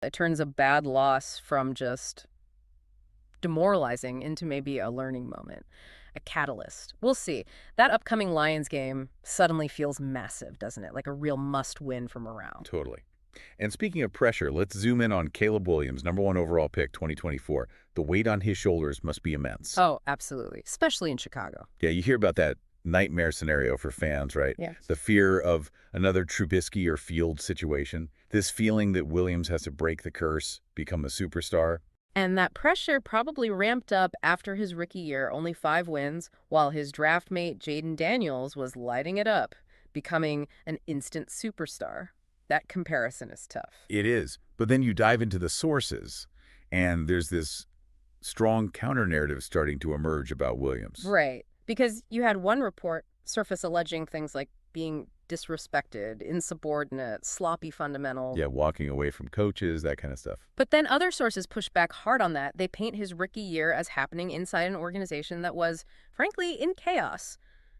It turns a bad loss from just demoralizing into maybe a learning moment, a catalyst. We'll see. That upcoming Lions game suddenly feels massive, doesn't it? Like a real must-win for morale. Totally. And speaking of pressure, let's zoom in on Caleb Williams, #1 overall pick 2024. The weight on his shoulders must be immense. Oh, absolutely. Especially in Chicago. Yeah, you hear about that nightmare scenario for fans, right? Yeah. The fear of another Trubisky or Field situation. This feeling that Williams has to break the curse, become a superstar. And that pressure probably ramped up after his rookie year, only 5 wins, while his draft mate Jaden Daniels was lighting it up, becoming an instant superstar. That comparison is tough. It is. But then you dive into the sources, and there's this strong counter-narrative starting to emerge about Williams. Right. Because you had one report surface alleging things like being disrespected, insubordinate, sloppy fundamentals. Yeah, walking away from coaches, that kind of stuff. But then other sources push back hard on that. They paint his rookie year as happening inside an organization that was, frankly, in chaos.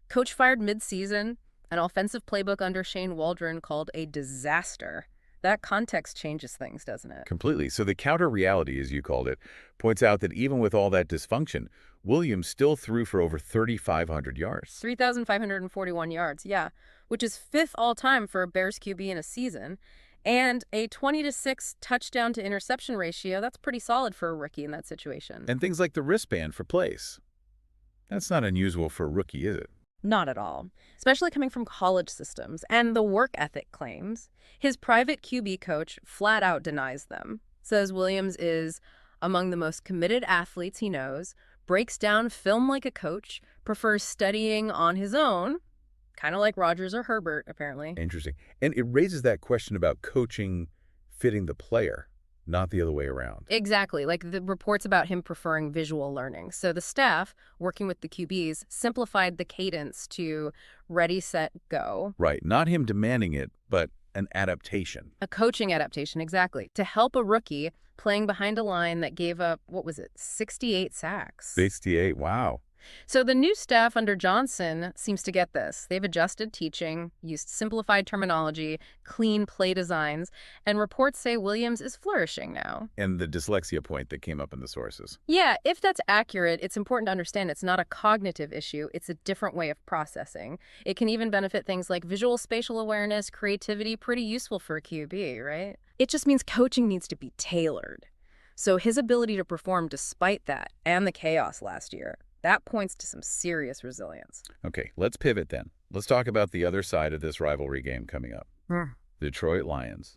Coach fired mid-season, an offensive playbook under Shane Waldron called a disaster. That context changes things, doesn't it? Completely. So the counter-reality, as you called it, points out that even with all that dysfunction, Williams still threw for over 3,500 yards. 3,541 yards, yeah, which is fifth all-time for a Bears QB in a season. And a 20-6 touchdown to interception ratio, that's pretty solid for a rookie in that situation. And things like the wristband for plays. That's not unusual for a rookie, is it? Not at all, especially coming from college systems. And the work ethic claims, his private QB coach flat out denies them. Says Williams is among the most committed athletes he knows, breaks down film like a coach, prefers studying on his own, kind of like Rodgers or Herbert, apparently. Interesting. And it raises that question about coaching fitting the player, not the other way around. Exactly, like the reports about him preferring visual learning. So the staff, working with the QBs, simplified the cadence to ready, set, go. Right. Not him demanding it, but an adaptation. A coaching adaptation, exactly, to help a rookie playing behind a line that gave up, what was it, 68 sacks. 68. Wow. So the new staff under Johnson seems to get this. They've adjusted teaching, used simplified terminology, clean play designs, and reports say Williams is flourishing now. And the dyslexia point that came up in the sources. Yeah, if that's accurate, it's important to understand it's not a cognitive issue. It's a different way of processing. It can even benefit things like visual spatial awareness, creativity, pretty useful for a QB, right? It just means coaching needs to be tailored. So his ability to perform despite that and the chaos last year, that points to some serious resilience. Okay, let's pivot then. Let's talk about the other side of this rivalry game coming up. Detroit Lions.